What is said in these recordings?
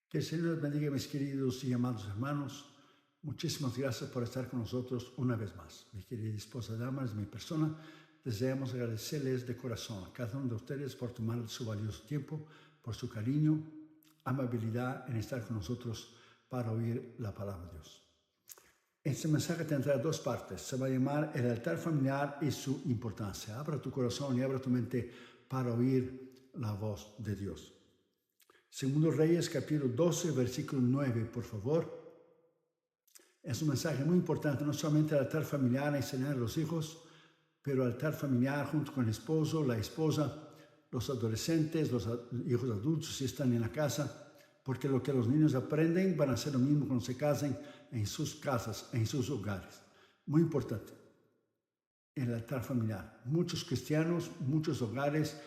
Que el Señor les bendiga, mis queridos y amados hermanos. Muchísimas gracias por estar con nosotros una vez más. Mi querida esposa Damaris, mi persona, deseamos agradecerles de corazón a cada uno de ustedes por tomar su valioso tiempo, por su cariño, amabilidad en estar con nosotros para oír la palabra de Dios. Este mensaje tendrá dos partes. Se va a llamar el altar familiar y su importancia. Abra tu corazón y abra tu mente para oír la voz de Dios. Segundo Reyes, capítulo 12, versículo 9, por favor. Es un mensaje muy importante, no solamente el altar familiar, enseñar a los hijos, pero el altar familiar junto con el esposo, la esposa, los adolescentes, los hijos adultos si están en la casa, porque lo que los niños aprenden van a hacer lo mismo cuando se casen en sus casas, en sus hogares. Muy importante, el altar familiar. Muchos cristianos, muchos hogares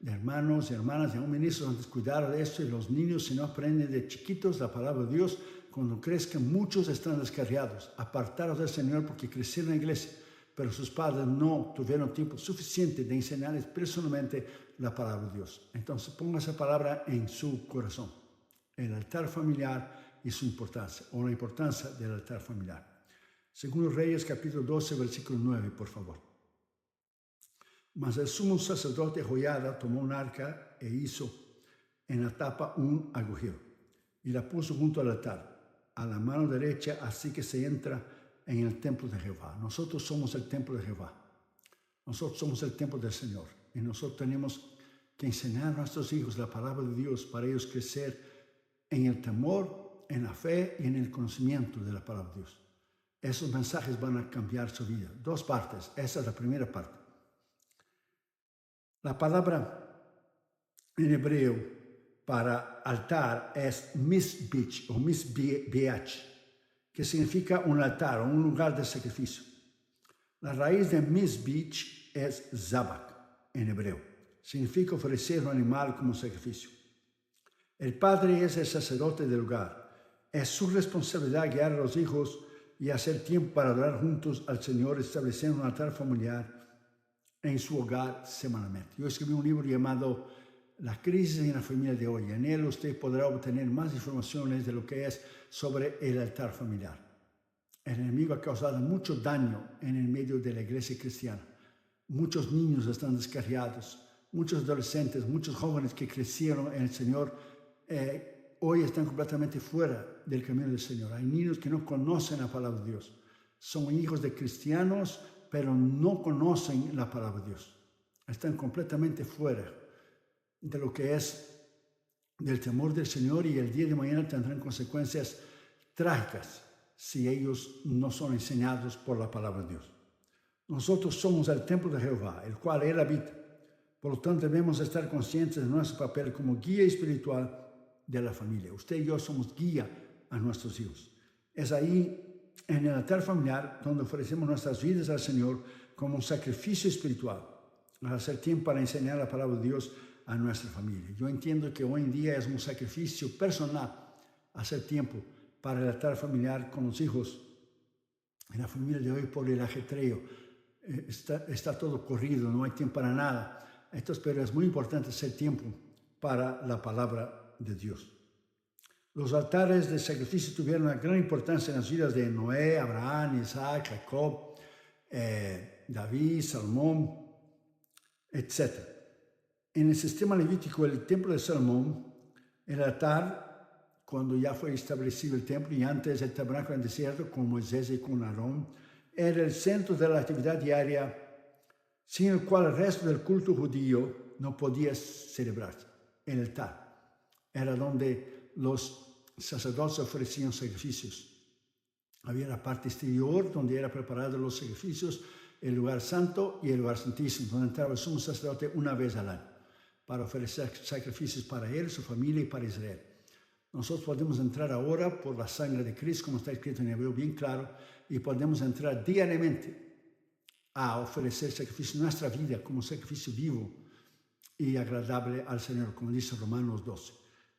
de hermanos y hermanas y aún ministros han descuidado de esto, y los niños, si no aprenden de chiquitos la palabra de Dios, cuando crezcan muchos están descarriados, apartados del Señor porque crecieron en la iglesia, pero sus padres no tuvieron tiempo suficiente de enseñarles personalmente la palabra de Dios. Entonces ponga esa palabra en su corazón, el altar familiar y su importancia, o la importancia del altar familiar. Segundo Reyes capítulo 12, versículo 9, por favor. Mas el sumo sacerdote Joiada tomó un arca e hizo en la tapa un agujero y la puso junto al altar, a la mano derecha, así que se entra en el templo de Jehová. Nosotros somos el templo de Jehová. Nosotros somos el templo del Señor. Y nosotros tenemos que enseñar a nuestros hijos la palabra de Dios para ellos crecer en el temor, en la fe y en el conocimiento de la palabra de Dios. Esos mensajes van a cambiar su vida. Dos partes. Esa es la primera parte. La palabra en hebreo para altar es misbich o misbeach, que significa un altar o un lugar de sacrificio. La raíz de misbich es zabak en hebreo. Significa ofrecer un animal como sacrificio. El padre es el sacerdote del hogar. Es su responsabilidad guiar a los hijos y hacer tiempo para adorar juntos al Señor, estableciendo un altar familiar en su hogar semanalmente. Yo escribí un libro llamado La crisis en la familia de hoy. En él usted podrá obtener más informaciones de lo que es sobre el altar familiar. El enemigo ha causado mucho daño en el medio de la iglesia cristiana. Muchos niños están descarriados, muchos adolescentes, muchos jóvenes que crecieron en el Señor, hoy están completamente fuera del camino del Señor. Hay niños que no conocen la palabra de Dios. Son hijos de cristianos, pero no conocen la palabra de Dios. Están completamente fuera de lo que es del temor del Señor, y el día de mañana tendrán consecuencias trágicas si ellos no son enseñados por la palabra de Dios. Nosotros somos el templo de Jehová, el cual Él habita. Por lo tanto, debemos estar conscientes de nuestro papel como guía espiritual de la familia. Usted y yo somos guía a nuestros hijos. Es ahí, en el altar familiar, donde ofrecemos nuestras vidas al Señor como un sacrificio espiritual, al hacer tiempo para enseñar la palabra de Dios a nuestra familia. Yo entiendo que hoy en día es un sacrificio personal hacer tiempo para el altar familiar con los hijos. En la familia de hoy, por el ajetreo, está todo corrido, no hay tiempo para nada. Entonces, pero es muy importante hacer tiempo para la palabra de Dios. Los altares de sacrificio tuvieron una gran importancia en las vidas de Noé, Abraham, Isaac, Jacob, David, Salomón, etc. En el sistema levítico, el templo de Salomón, el altar, cuando ya fue establecido el templo y antes el tabernáculo en el desierto con Moisés y con Aarón, era el centro de la actividad diaria, sin el cual el resto del culto judío no podía celebrarse. El altar era donde los sacerdotes ofrecían sacrificios. Había la parte exterior donde eran preparados los sacrificios, el lugar santo y el lugar santísimo, donde entraba el sumo sacerdote una vez al año para ofrecer sacrificios para él, su familia y para Israel. Nosotros podemos entrar ahora por la sangre de Cristo, como está escrito en hebreo bien claro, y podemos entrar diariamente a ofrecer sacrificio en nuestra vida como sacrificio vivo y agradable al Señor, como dice Romanos 12.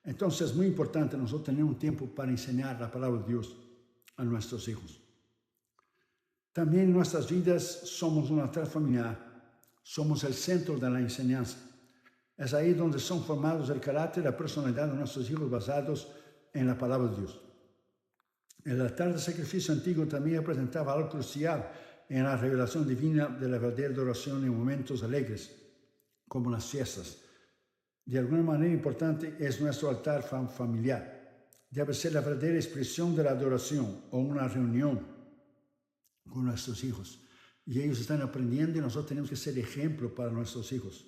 Entonces es muy importante nosotros tener un tiempo para enseñar la palabra de Dios a nuestros hijos. También en nuestras vidas somos un altar familiar, somos el centro de la enseñanza. Es ahí donde son formados el carácter y la personalidad de nuestros hijos basados en la palabra de Dios. El altar de sacrificio antiguo también representaba algo crucial en la revelación divina de la verdadera adoración en momentos alegres, como las fiestas. De alguna manera importante es nuestro altar familiar. Debe ser la verdadera expresión de la adoración o una reunión con nuestros hijos. Y ellos están aprendiendo y nosotros tenemos que ser ejemplo para nuestros hijos.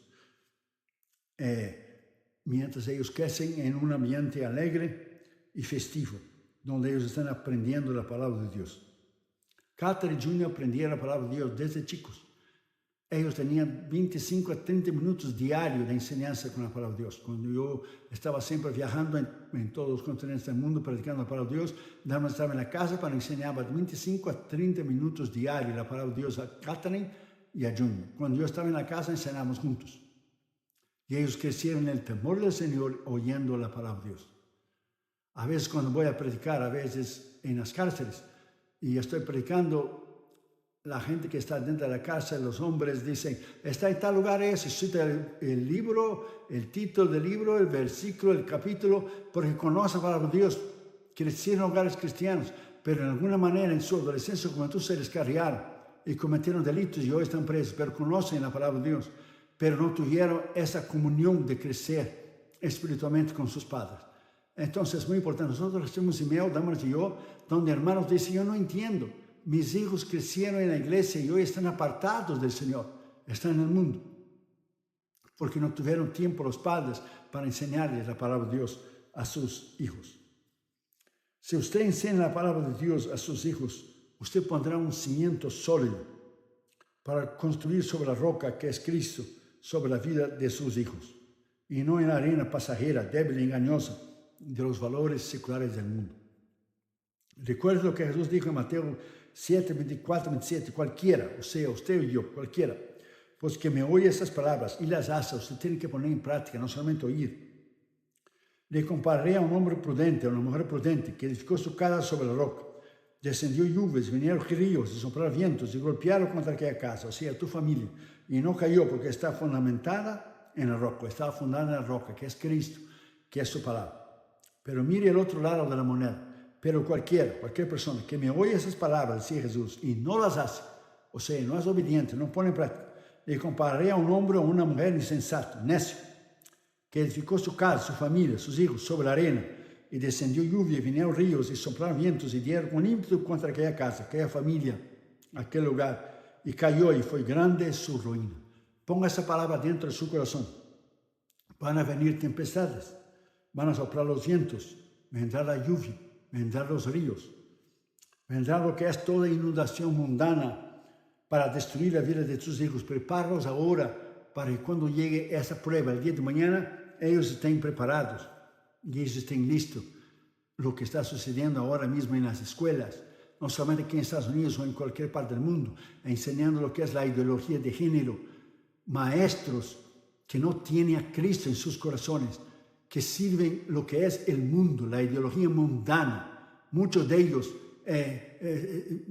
Mientras ellos crecen en un ambiente alegre y festivo, donde ellos están aprendiendo la palabra de Dios. Carter y Junior aprendieron la palabra de Dios desde chicos. Ellos tenían 25 a 30 minutos diarios de enseñanza con la palabra de Dios. Cuando yo estaba siempre viajando en todos los continentes del mundo predicando la palabra de Dios, Dama estaba en la casa para enseñar 25 a 30 minutos diarios la palabra de Dios a Catherine y a Junior. Cuando yo estaba en la casa enseñábamos juntos. Y ellos crecieron en el temor del Señor oyendo la palabra de Dios. A veces cuando voy a predicar, a veces en las cárceles, y estoy predicando, la gente que está dentro de la cárcel, los hombres dicen, está en tal lugar ese, cita el libro, el título del libro, el versículo, el capítulo, porque conocen la palabra de Dios, crecieron en hogares cristianos, pero en alguna manera en su adolescencia, cuando se descarriaron y cometieron delitos y hoy están presos, pero conocen la palabra de Dios, pero no tuvieron esa comunión de crecer espiritualmente con sus padres. Entonces es muy importante. Nosotros recibimos email, Damaris y yo, donde hermanos dicen, yo no entiendo. Mis hijos crecieron en la iglesia y hoy están apartados del Señor. Están en el mundo. Porque no tuvieron tiempo los padres para enseñarles la palabra de Dios a sus hijos. Si usted enseña la palabra de Dios a sus hijos, usted pondrá un cimiento sólido para construir sobre la roca que es Cristo, sobre la vida de sus hijos. Y no en la arena pasajera, débil y engañosa de los valores seculares del mundo. Recuerda lo que Jesús dijo en Mateo 7, 24, 27, cualquiera, o sea, usted y yo, cualquiera, pues que me oye esas palabras y las hace, usted tiene que poner en práctica, no solamente oír. Le compararé a un hombre prudente, a una mujer prudente, que edificó su casa sobre la roca. Descendió lluvias, vinieron ríos y soplaron vientos y golpearon contra aquella casa, o sea, tu familia, y no cayó porque está fundamentada en la roca, estaba fundada en la roca, que es Cristo, que es su palabra. Pero mire el otro lado de la moneda. Pero cualquier persona que me oye esas palabras, decía Jesús, y no las hace, o sea, no es obediente, no pone en práctica, le compararé a un hombre o a una mujer insensato, necio, que edificó su casa, su familia, sus hijos sobre la arena, y descendió lluvia, y vinieron ríos, y soplaron vientos, y dieron con ímpetu contra aquella casa, aquella familia, aquel lugar, y cayó, y fue grande su ruina. Ponga esa palabra dentro de su corazón. Van a venir tempestades, van a soplar los vientos, vendrá la lluvia, vendrán los ríos, vendrá lo que es toda inundación mundana para destruir la vida de tus hijos. Prepáralos ahora para que cuando llegue esa prueba, el día de mañana, ellos estén preparados y ellos estén listos. Lo que está sucediendo ahora mismo en las escuelas, no solamente aquí en Estados Unidos o en cualquier parte del mundo, enseñando lo que es la ideología de género, maestros que no tienen a Cristo en sus corazones, que sirven lo que es el mundo, la ideología mundana. Muchos de ellos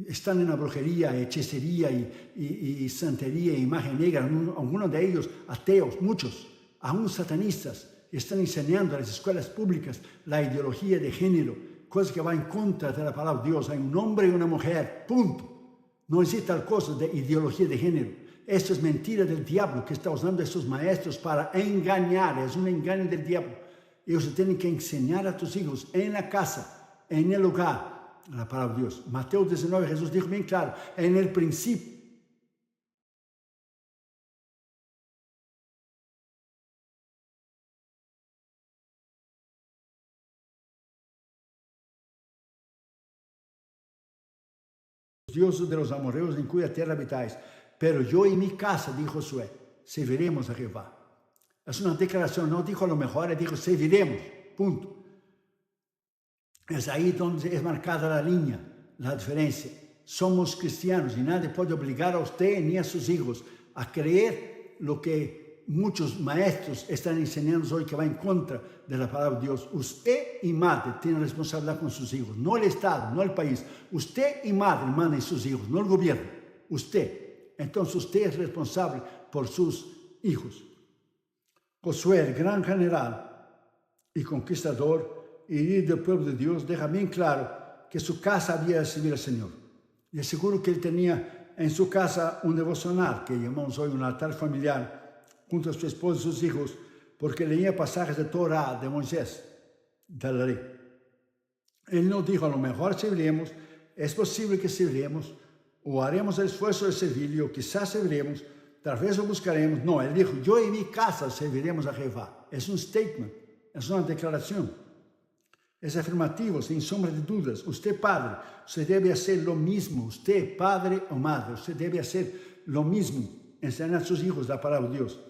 están en la brujería, hechicería y santería, imagen negra. Algunos de ellos ateos, muchos, aún satanistas, están enseñando a las escuelas públicas la ideología de género, cosa que va en contra de la palabra de Dios. Hay un hombre y una mujer, punto. No existe tal cosa de ideología de género. Esto es mentira del diablo que está usando a esos maestros para engañar. Es un engaño del diablo. Ellos tienen que enseñar a tus hijos en la casa, en el hogar, la palabra de Dios. Mateo 19, Jesús dijo bien claro, en el principio. Dios de los amorreos en cuya tierra habitáis. Pero yo y mi casa, dijo Josué, serviremos a Jehová. Es una declaración, no dijo a lo mejor, dijo serviremos, punto. Es ahí donde es marcada la línea, la diferencia. Somos cristianos y nadie puede obligar a usted ni a sus hijos a creer lo que muchos maestros están enseñando hoy que va en contra de la palabra de Dios. Usted y madre tienen responsabilidad con sus hijos, no el Estado, no el país. Usted y madre mandan sus hijos, no el gobierno, usted. Entonces usted es responsable por sus hijos. Josué, el gran general y conquistador, y líder del pueblo de Dios, deja bien claro que su casa había de servir al Señor. Y es seguro que él tenía en su casa un devocional, que llamamos hoy un altar familiar, junto a su esposa y sus hijos, porque leía pasajes de Torah, de Moisés, de la ley. Él nos dijo, a lo mejor serviremos, es posible que serviremos, o haremos el esfuerzo de servirle, o quizás serviremos, tal vez lo buscaremos. No, él dijo, yo y mi casa serviremos a Jehová. Es un statement, es una declaración. Es afirmativo, sin sombra de dudas. Usted, padre, usted debe hacer lo mismo. Usted, padre o madre, usted debe hacer lo mismo. Enseñar a sus hijos la palabra de Dios.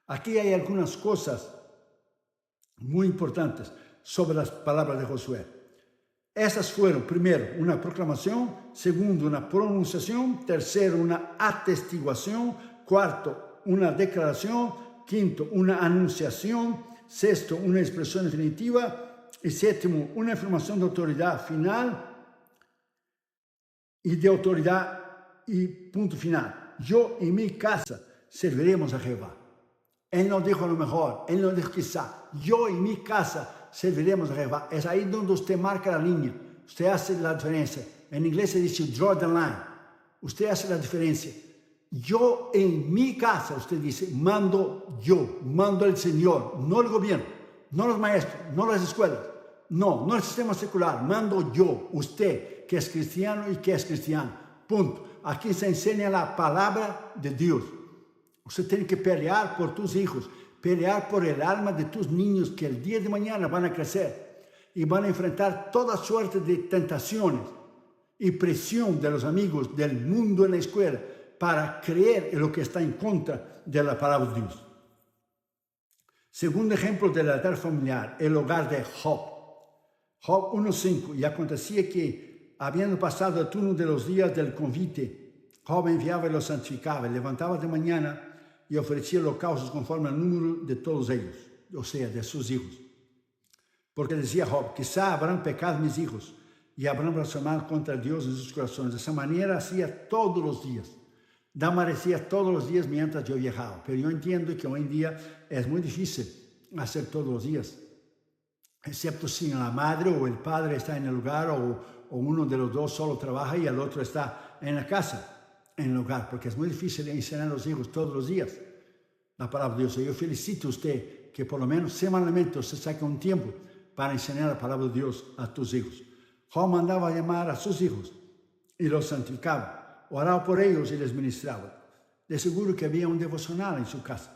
Aquí hay algunas cosas muy importantes sobre las palabras de Josué. Esas fueron, primero, una proclamación, segundo, una pronunciación, tercero, una atestiguación, cuarto, una declaración, quinto, una anunciación, sexto, una expresión definitiva, y séptimo, una afirmación de autoridad final y de autoridad y punto final. Yo y mi casa serviremos a Jehová. Él no dijo a lo mejor, él no dijo quizá, yo y mi casa serviremos a Jehová. Es ahí donde usted marca la línea, usted hace la diferencia. En inglés se dice draw the line. Usted hace la diferencia. Yo en mi casa, usted dice, mando yo, mando el Señor, no el gobierno, no los maestros, no las escuelas, no el sistema secular, mando yo, usted que es cristiano y que es cristiano. Punto. Aquí se enseña la palabra de Dios. Usted tiene que pelear por tus hijos, pelear por el alma de tus niños que el día de mañana van a crecer y van a enfrentar toda suerte de tentaciones y presión de los amigos del mundo en la escuela para creer en lo que está en contra de la palabra de Dios. Segundo ejemplo del altar familiar, el hogar de Job. Job 1:5, y acontecía que, habiendo pasado el turno de los días del convite, Job enviaba y los santificaba, levantaba de mañana y ofrecía holocaustos conforme al número de todos ellos, o sea, de sus hijos. Porque decía Job, quizá habrán pecado mis hijos y habrán blasfemado contra Dios en sus corazones. De esa manera hacía todos los días. Amanecía todos los días mientras yo viajaba. Pero yo entiendo que hoy en día es muy difícil hacer todos los días, excepto si la madre o el padre está en el lugar o uno de los dos solo trabaja y el otro está en la casa, en el hogar, porque es muy difícil enseñar a los hijos todos los días la palabra de Dios. Yo felicito a usted que por lo menos semanalmente usted saque un tiempo para enseñar la palabra de Dios a tus hijos. Job mandaba a llamar a sus hijos y los santificaba, oraba por ellos y les ministraba. De seguro que había un devocional en su casa.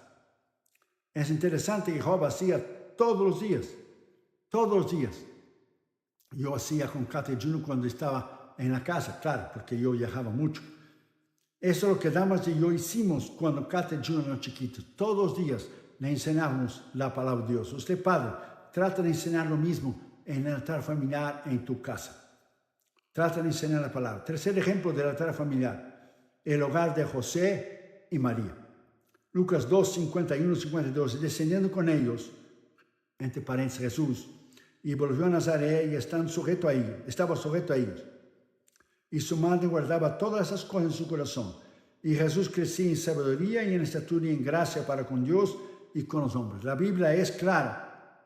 Es interesante que Job hacía todos los días. Yo hacía con Kate Juno cuando estaba en la casa, claro, porque yo viajaba mucho. Eso es lo que Damas y yo hicimos cuando Kate y Juno eran chiquitos. Todos los días le enseñábamos la palabra de Dios. Usted, padre, trata de enseñar lo mismo en el altar familiar en tu casa. Trata de enseñar la palabra. Tercer ejemplo del altar familiar, el hogar de José y María. Lucas 2, 51, 52. Descendiendo con ellos, entre paréntesis, Jesús, y volvió a Nazaret y estaba sujeto a ellos. Y su madre guardaba todas esas cosas en su corazón. Y Jesús crecía en sabiduría y en estatura y en gracia para con Dios y con los hombres. La Biblia es clara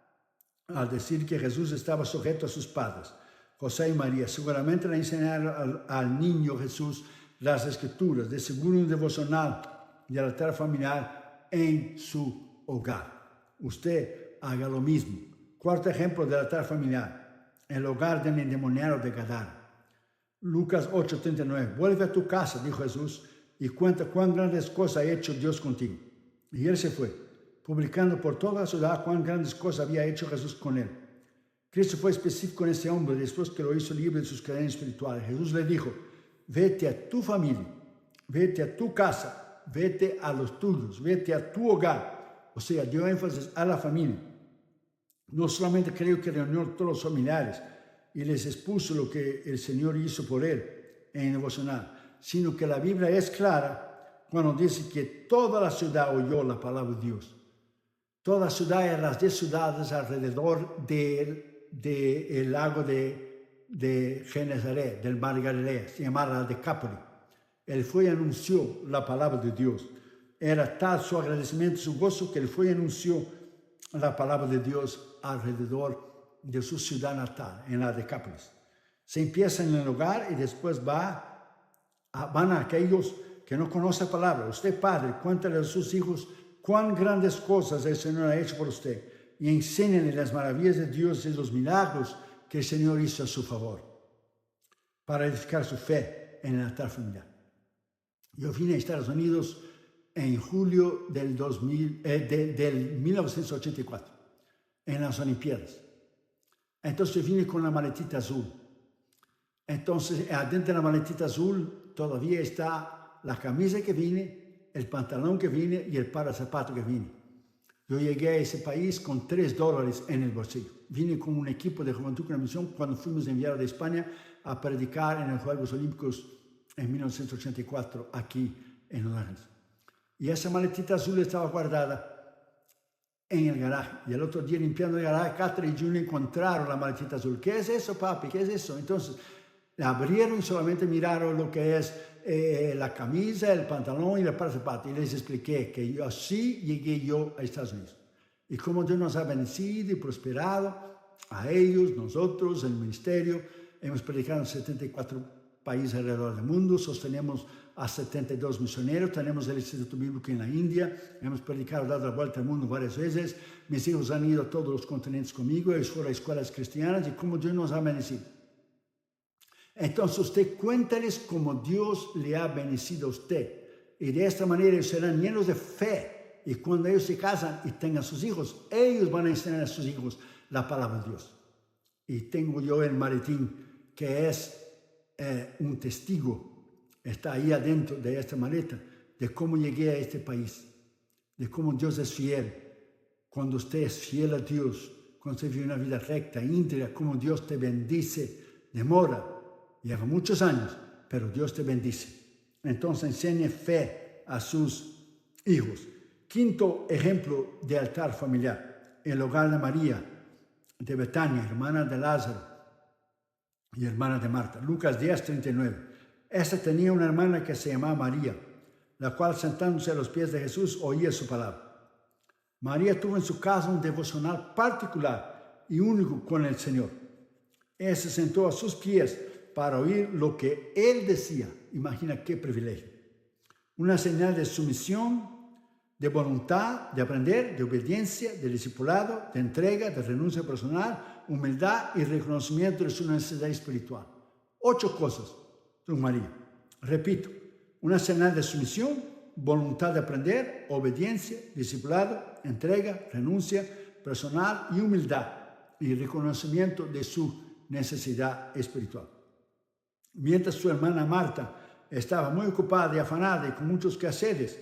al decir que Jesús estaba sujeto a sus padres, José y María. Seguramente le enseñaron al niño Jesús las Escrituras, de seguro un devocional y el altar familiar en su hogar. Usted haga lo mismo. Cuarto ejemplo del altar familiar, el hogar del endemoniado de Gadara. Lucas 8:39. Vuelve a tu casa, dijo Jesús, y cuenta cuán grandes cosas ha hecho Dios contigo. Y él se fue, publicando por toda la ciudad cuán grandes cosas había hecho Jesús con él. Cristo fue específico en ese hombre después que lo hizo libre de sus cadenas espirituales. Jesús le dijo, vete a tu familia, vete a tu casa, vete a los tuyos, vete a tu hogar. O sea, dio énfasis a la familia. No solamente creo que reunió a todos los familiares y les expuso lo que el Señor hizo por él en el devocional, sino que la Biblia es clara cuando dice que toda la ciudad oyó la palabra de Dios. Toda la ciudad y las 10 ciudades alrededor del lago de Genesaret, del mar de Galilea, se llamaba la Decápolis. Él fue y anunció la palabra de Dios. Era tal su agradecimiento, su gozo, que él fue y anunció la palabra de Dios alrededor de su ciudad natal, en la Decápolis. Se empieza en el hogar y después van a aquellos que no conocen la palabra. Usted, padre, cuéntale a sus hijos cuán grandes cosas el Señor ha hecho por usted y enséñenle las maravillas de Dios y los milagros que el Señor hizo a su favor para edificar su fe en el altar familiar. Yo vine a Estados Unidos en julio del 1984, en las Olimpiadas. Entonces yo vine con la maletita azul. Entonces, adentro de la maletita azul todavía está la camisa que vine, el pantalón que vine y el par de zapatos que vine. Yo llegué a ese país con $3 en el bolsillo. Vine con un equipo de Juventud con la Misión cuando fuimos enviados de España a predicar en los Juegos Olímpicos en 1984 aquí en Los Ángeles. Y esa maletita azul estaba guardada en el garaje. Y el otro día limpiando el garaje, Catherine y Junior encontraron la maletita azul. ¿Qué es eso, papi? ¿Qué es eso? Entonces la abrieron y solamente miraron lo que es la camisa, el pantalón y la par de zapatos. Y les expliqué que así llegué yo a Estados Unidos. Y cómo Dios nos ha bendecido y prosperado a ellos, nosotros, el ministerio. Hemos predicado en 74 países alrededor del mundo, sostenemos a 72 misioneros, tenemos el Instituto Bíblico en la India, hemos predicado, dado la vuelta al mundo varias veces. Mis hijos han ido a todos los continentes conmigo, ellos fueron a escuelas cristianas y cómo Dios nos ha bendecido. Entonces usted cuéntales cómo Dios le ha bendecido a usted y de esta manera ellos serán llenos de fe y cuando ellos se casan y tengan sus hijos, ellos van a enseñar a sus hijos la palabra de Dios. Y tengo yo el maletín que es un testigo, está ahí adentro de esta maleta, de cómo llegué a este país, de cómo Dios es fiel. Cuando usted es fiel a Dios, cuando usted vive una vida recta, íntegra, cómo Dios te bendice, demora, lleva muchos años, pero Dios te bendice. Entonces enseñe fe a sus hijos. Quinto ejemplo de altar familiar, el hogar de María, de Betania, hermana de Lázaro y hermana de Marta. Lucas 10:39. Esta tenía una hermana que se llamaba María, la cual sentándose a los pies de Jesús oía su palabra. María tuvo en su casa un devocional particular y único con el Señor. Ella se sentó a sus pies para oír lo que Él decía. Imagina qué privilegio. Una señal de sumisión, de voluntad, de aprender, de obediencia, de discipulado, de entrega, de renuncia personal, humildad y reconocimiento de su necesidad espiritual. 8 cosas son María. Repito, una señal de sumisión, voluntad de aprender, obediencia, discipulado, entrega, renuncia personal y humildad y reconocimiento de su necesidad espiritual. Mientras su hermana Marta estaba muy ocupada y afanada y con muchos quehaceres,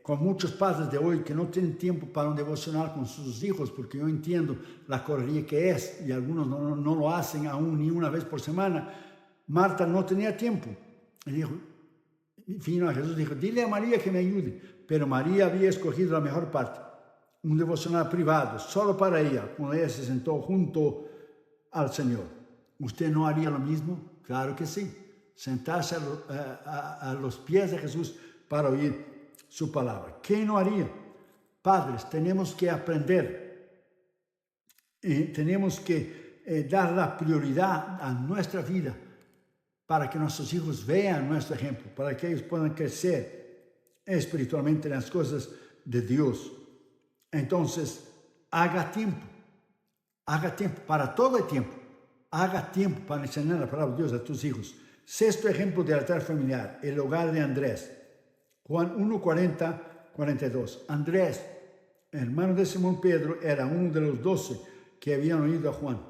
con muchos padres de hoy que no tienen tiempo para un devocional con sus hijos, porque yo entiendo la correría que es y algunos no lo hacen aún ni una vez por semana. Marta no tenía tiempo. Y vino a Jesús y dijo, dile a María que me ayude. Pero María había escogido la mejor parte, un devocional privado, solo para ella, cuando ella se sentó junto al Señor. ¿Usted no haría lo mismo? Claro que sí. Sentarse a los pies de Jesús para oír su palabra. ¿Qué no haría? Padres, tenemos que aprender. Tenemos que dar la prioridad a nuestra vida para que nuestros hijos vean nuestro ejemplo, para que ellos puedan crecer espiritualmente en las cosas de Dios. Entonces, haga tiempo para todo el tiempo. Haga tiempo para enseñar la palabra de Dios a tus hijos. Sexto ejemplo de altar familiar, el hogar de Andrés. Juan 1:40-42. Andrés, hermano de Simón Pedro, era uno de los 12 que habían oído a Juan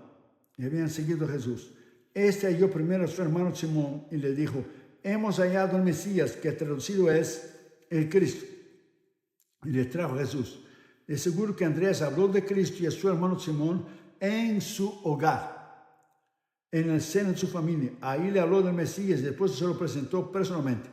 y habían seguido a Jesús. Este halló primero a su hermano Simón y le dijo, hemos hallado al Mesías, que traducido es el Cristo. Y le trajo a Jesús. Es seguro que Andrés habló de Cristo y a su hermano Simón en su hogar, en el seno de su familia. Ahí le habló del Mesías y después se lo presentó personalmente.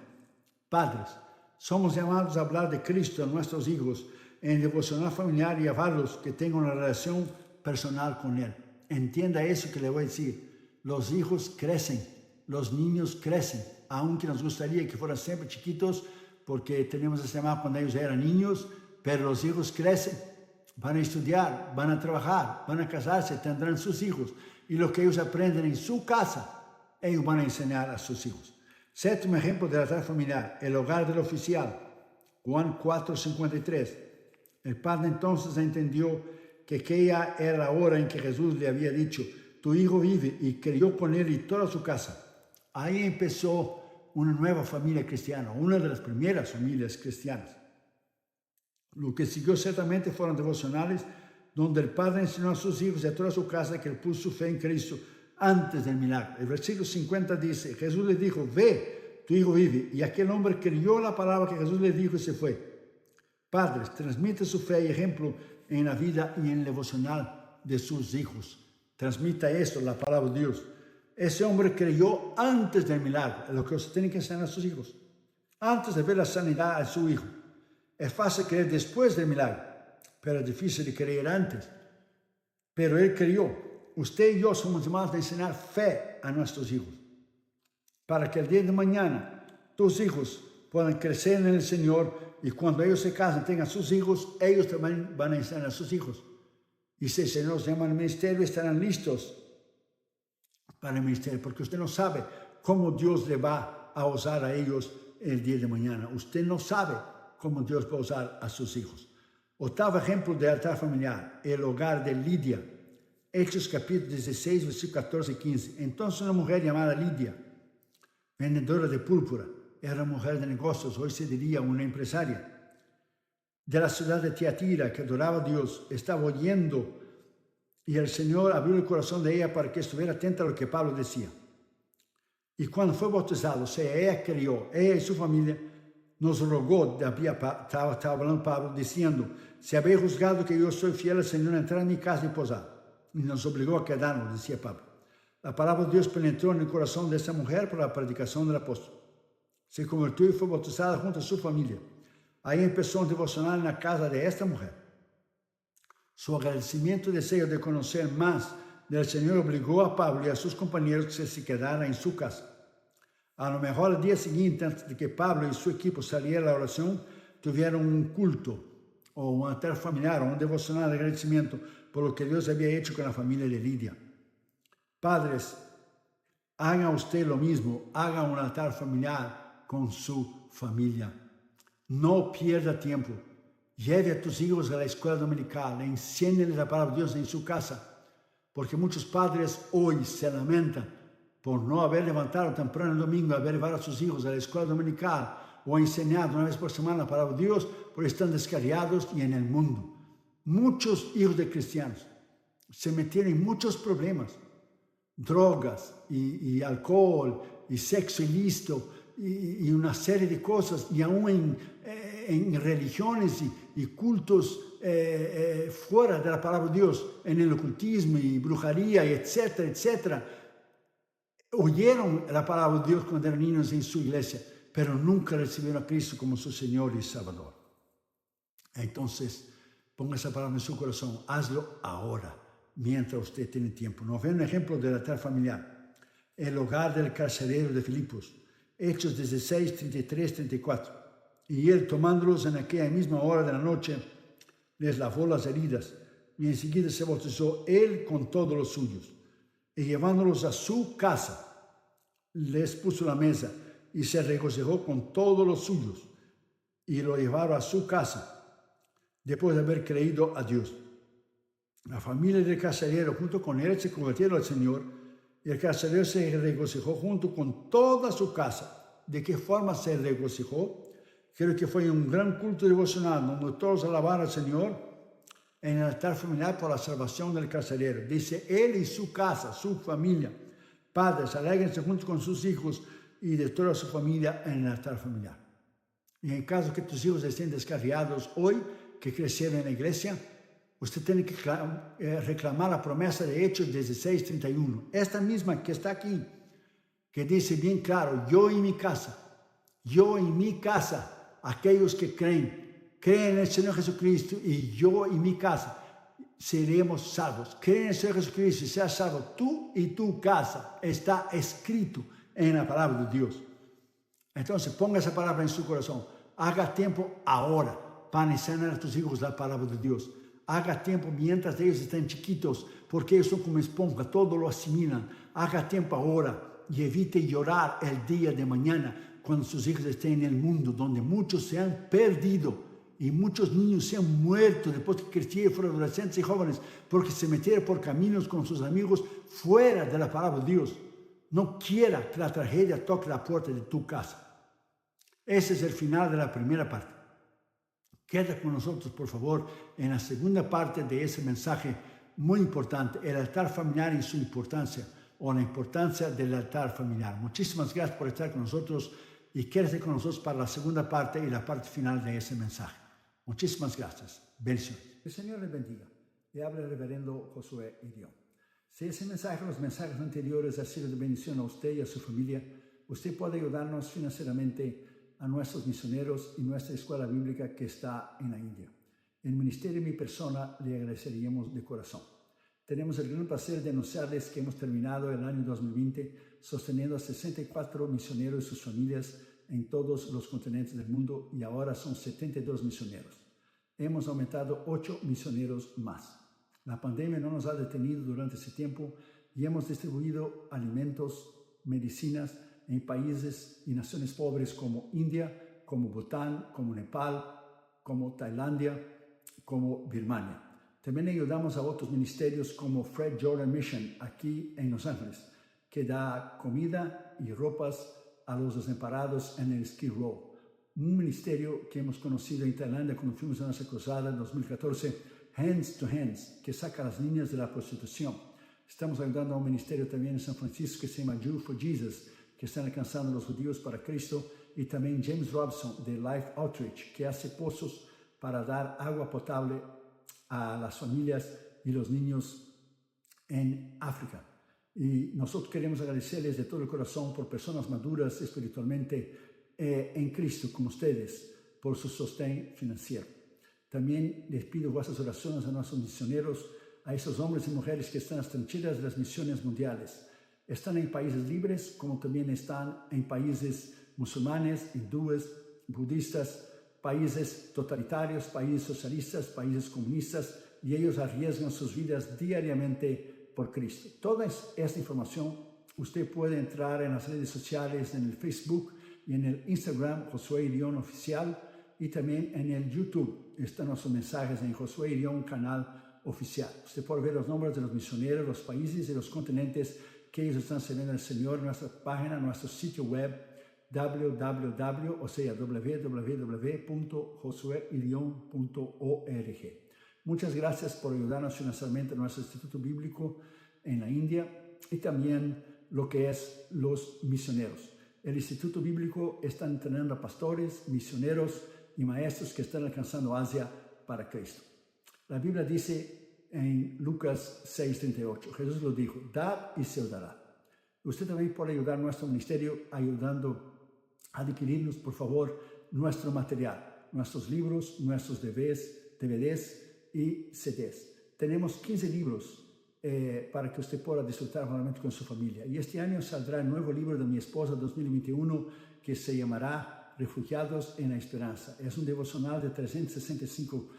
Padres, somos llamados a hablar de Cristo a nuestros hijos en el devocional familiar y llevarlos que tengan una relación personal con Él. Entienda eso que le voy a decir. Los hijos crecen, los niños crecen, aunque nos gustaría que fueran siempre chiquitos porque tenemos ese llamado cuando ellos eran niños, pero los hijos crecen. van a estudiar, van a trabajar, van a casarse, tendrán sus hijos. Y lo que ellos aprenden en su casa, ellos van a enseñar a sus hijos. Séptimo ejemplo del altar familiar, el hogar del oficial. Juan 4:53. El padre entonces entendió que aquella era la hora en que Jesús le había dicho, tu hijo vive, y creyó con él y toda su casa. Ahí empezó una nueva familia cristiana, una de las primeras familias cristianas. Lo que siguió certamente fueron devocionales donde el padre enseñó a sus hijos y a toda su casa que él puso su fe en Cristo antes del milagro. El versículo 50 dice, Jesús le dijo, ve, tu hijo vive. Y aquel hombre creyó la palabra que Jesús le dijo y se fue. Padres, transmite su fe y ejemplo en la vida y en el devocional de sus hijos. Transmita esto, la palabra de Dios. Ese hombre creyó antes del milagro, lo que usted tiene que enseñar a sus hijos. Antes de ver la sanidad a su hijo. Es fácil creer después del milagro, pero es difícil de creer antes. Pero él creyó. Usted y yo somos llamados a enseñar fe a nuestros hijos. Para que el día de mañana tus hijos puedan crecer en el Señor y cuando ellos se casen, tengan sus hijos, ellos también van a enseñar a sus hijos. Y si el Señor los llama al ministerio, estarán listos para el ministerio, porque usted no sabe cómo Dios le va a usar a ellos el día de mañana. Usted no sabe cómo Dios va a usar a sus hijos. Octavo ejemplo de altar familiar, el hogar de Lidia. Hechos capítulo 16, versículos 14 y 15. Entonces una mujer llamada Lidia, vendedora de púrpura, era mujer de negocios, hoy se diría una empresaria, de la ciudad de Tiatira, que adoraba a Dios, estaba oyendo y el Señor abrió el corazón de ella para que estuviera atenta a lo que Pablo decía. Y cuando fue bautizado, o sea, ella creyó, ella y su familia, nos rogó, estaba hablando Pablo, diciendo, si habéis juzgado que yo soy fiel al Señor, entrar en mi casa y posar. Y nos obligó a quedarnos, decía Pablo. La palabra de Dios penetró en el corazón de esa mujer por la predicación del apóstol. Se convirtió y fue bautizada junto a su familia. Ahí empezó un devocional en la casa de esta mujer. Su agradecimiento y deseo de conocer más del Señor obligó a Pablo y a sus compañeros que se quedaran en su casa. A lo mejor al día siguiente, antes de que Pablo y su equipo salieran a la oración, tuvieron un culto o un altar familiar o un devocional de agradecimiento por lo que Dios había hecho con la familia de Lidia. Padres, haga usted lo mismo, haga un altar familiar con su familia. No pierda tiempo. Lleve a tus hijos a la escuela dominical, enséñeles la palabra de Dios en su casa, porque muchos padres hoy se lamentan por no haber levantado temprano el domingo, haber llevado a sus hijos a la escuela dominical o enseñado una vez por semana la palabra de Dios, porque están descarriados y en el mundo. Muchos hijos de cristianos se metieron en muchos problemas, drogas y alcohol y sexo ilícito y una serie de cosas, y aún en religiones y cultos fuera de la palabra de Dios, en el ocultismo y brujería, y etcétera, etcétera. Oyeron la palabra de Dios cuando eran niños en su iglesia, pero nunca recibieron a Cristo como su Señor y Salvador. Entonces, ponga esa palabra en su corazón, hazlo ahora, mientras usted tiene tiempo. Nos ve un ejemplo del altar familiar, el hogar del carcelero de Filipos, Hechos 16, 33, 34. Y él, tomándolos en aquella misma hora de la noche, les lavó las heridas, y enseguida se bautizó él con todos los suyos. Y llevándolos a su casa, les puso la mesa, y se regocijó con todos los suyos, y lo llevaron a su casa, después de haber creído a Dios. La familia del carcelero junto con él se convirtieron al Señor, y el carcelero se regocijó junto con toda su casa. ¿De qué forma se regocijó? Creo que fue un gran culto devocional, donde todos alabaron al Señor en el altar familiar por la salvación del carcelero. Dice, él y su casa, su familia. Padres, alégrense junto con sus hijos y de toda su familia en el altar familiar. Y en caso que tus hijos estén descarriados hoy, que crecieron en la iglesia, usted tiene que reclamar la promesa de Hechos 16, 31. Esta misma que está aquí, que dice bien claro, yo y mi casa, aquellos que creen en el Señor Jesucristo, y yo y mi casa seremos salvos. Creen en el Señor Jesucristo y seas salvo tú y tu casa. Está escrito en la palabra de Dios. Entonces ponga esa palabra en su corazón. Haga tiempo ahora para enseñar a tus hijos la palabra de Dios. Haga tiempo mientras ellos están chiquitos, porque ellos son como esponja, todo lo asimilan. Haga tiempo ahora y evite llorar el día de mañana cuando sus hijos estén en el mundo, donde muchos se han perdido y muchos niños se han muerto después que crecieron, fueron adolescentes y jóvenes, porque se metieron por caminos con sus amigos fuera de la palabra de Dios. No quiera que la tragedia toque la puerta de tu casa. Ese es el final de la primera parte. Queda con nosotros, por favor, en la segunda parte de ese mensaje muy importante, el altar familiar y su importancia, o la importancia del altar familiar. Muchísimas gracias por estar con nosotros y quédese con nosotros para la segunda parte y la parte final de ese mensaje. Muchísimas gracias. Bendiciones. El Señor les bendiga. Le habla el reverendo Josué Irión. Si ese mensaje, los mensajes anteriores, ha sido de bendición a usted y a su familia, usted puede ayudarnos financieramente a nuestros misioneros y nuestra escuela bíblica que está en la India. El ministerio y mi persona le agradeceríamos de corazón. Tenemos el gran placer de anunciarles que hemos terminado el año 2020 sosteniendo a 64 misioneros y sus familias en todos los continentes del mundo y ahora son 72 misioneros. Hemos aumentado 8 misioneros más. La pandemia no nos ha detenido durante ese tiempo y hemos distribuido alimentos, medicinas en países y naciones pobres como India, como Bután, como Nepal, como Tailandia, como Birmania. También ayudamos a otros ministerios como Fred Jordan Mission aquí en Los Ángeles, que da comida y ropas a los desamparados en el Skid Row. Un ministerio que hemos conocido en Tailandia cuando fuimos a nuestra cruzada en 2014, Hands to Hands, que saca a las niñas de la prostitución. Estamos ayudando a un ministerio también en San Francisco que se llama Jew for Jesus, que están alcanzando a los judíos para Cristo, y también James Robson de Life Outreach, que hace pozos para dar agua potable a las familias y los niños en África. Y nosotros queremos agradecerles de todo el corazón por personas maduras espiritualmente en Cristo como ustedes, por su sostén financiero. También les pido vuestras oraciones a nuestros misioneros, a esos hombres y mujeres que están en las trincheras de las misiones mundiales. Están en países libres, como también están en países musulmanes, hindúes, budistas, países totalitarios, países socialistas, países comunistas, y ellos arriesgan sus vidas diariamente por Cristo. Toda esta información usted puede entrar en las redes sociales, en el Facebook y en el Instagram, Josué Irión Oficial, y también en el YouTube. Están nuestros mensajes en Josué Irión Canal Oficial. Usted puede ver los nombres de los misioneros, los países y los continentes que ellos están sirviendo al Señor, nuestra página, nuestro sitio web, www.josueirion.org. Muchas gracias por ayudarnos financieramente a nuestro Instituto Bíblico en la India y también lo que es los misioneros. El Instituto Bíblico está entrenando a pastores, misioneros y maestros que están alcanzando Asia para Cristo. La Biblia dice en Lucas 6:38, Jesús lo dijo, dad y se os dará. Usted también puede ayudar a nuestro ministerio ayudando a adquirirnos, por favor, nuestro material, nuestros libros, nuestros DVDs y CDs. Tenemos 15 libros para que usted pueda disfrutar nuevamente con su familia. Y este año saldrá el nuevo libro de mi esposa 2021 que se llamará Refugiados en la Esperanza. Es un devocional de 365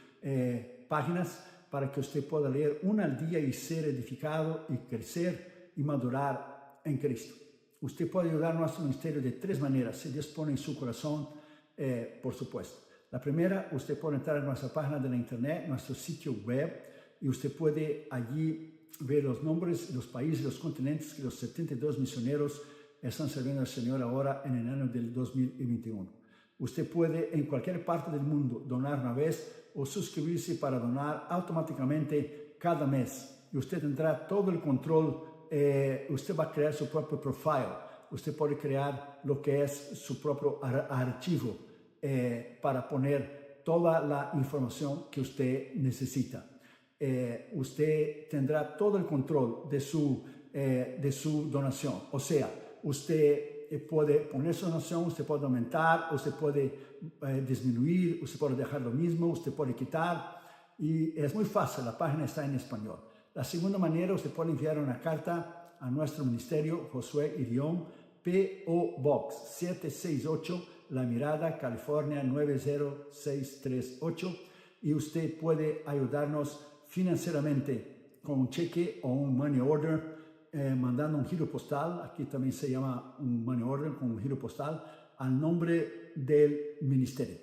páginas para que usted pueda leer una al día y ser edificado y crecer y madurar en Cristo. Usted puede ayudar a nuestro ministerio de 3 maneras, si Dios pone en su corazón, por supuesto. La primera, usted puede entrar en nuestra página de la internet, nuestro sitio web, y usted puede allí ver los nombres, los países, los continentes que los 72 misioneros están sirviendo al Señor ahora en el año del 2021. Usted puede en cualquier parte del mundo donar una vez o suscribirse para donar automáticamente cada mes. Y usted tendrá todo el control. Usted va a crear su propio profile. Usted puede crear lo que es su propio archivo para poner toda la información que usted necesita. Usted tendrá todo el control de su donación. O sea, usted puede poner su donación, usted puede aumentar, usted puede disminuir, usted puede dejar lo mismo, usted puede quitar. Y es muy fácil, la página está en español. La segunda manera, usted puede enviar una carta a nuestro ministerio, Josué Irión, P.O. Box 768, La Mirada, California 90638. y usted puede ayudarnos financieramente con un cheque o un money order, mandando un giro postal, aquí también se llama un money order con un giro postal, al nombre del ministerio.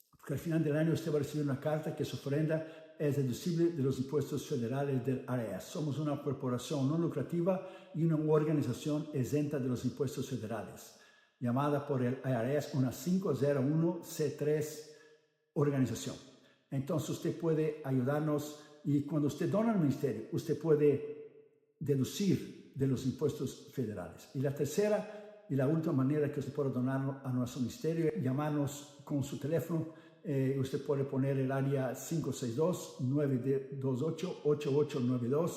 Porque al final del año usted va a recibir una carta que su ofrenda es deducible de los impuestos federales del IRS. Somos una corporación no lucrativa y una organización exenta de los impuestos federales, llamada por el IRS una 501c3 organización. Entonces usted puede ayudarnos y cuando usted dona al ministerio, usted puede deducir de los impuestos federales. Y la tercera y la última manera que usted puede donar a nuestro ministerio es llamarnos con su teléfono. Usted puede poner el área 562-928-8892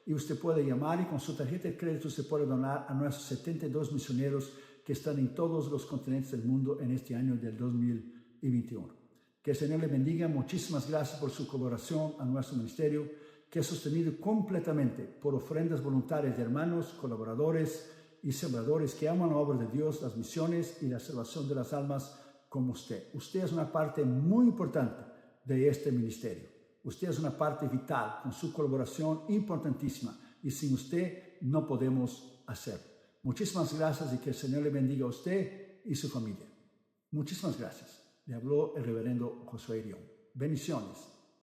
y usted puede llamar y con su tarjeta de crédito usted puede donar a nuestros 72 misioneros que están en todos los continentes del mundo en este año del 2021. Que el Señor le bendiga. Muchísimas gracias por su colaboración a nuestro ministerio, que es sostenido completamente por ofrendas voluntarias de hermanos, colaboradores y sembradores que aman la obra de Dios, las misiones y la salvación de las almas como usted. Usted es una parte muy importante de este ministerio. Usted es una parte vital con su colaboración importantísima y sin usted no podemos hacerlo. Muchísimas gracias y que el Señor le bendiga a usted y su familia. Muchísimas gracias. Le habló el reverendo Josué Irión. Bendiciones.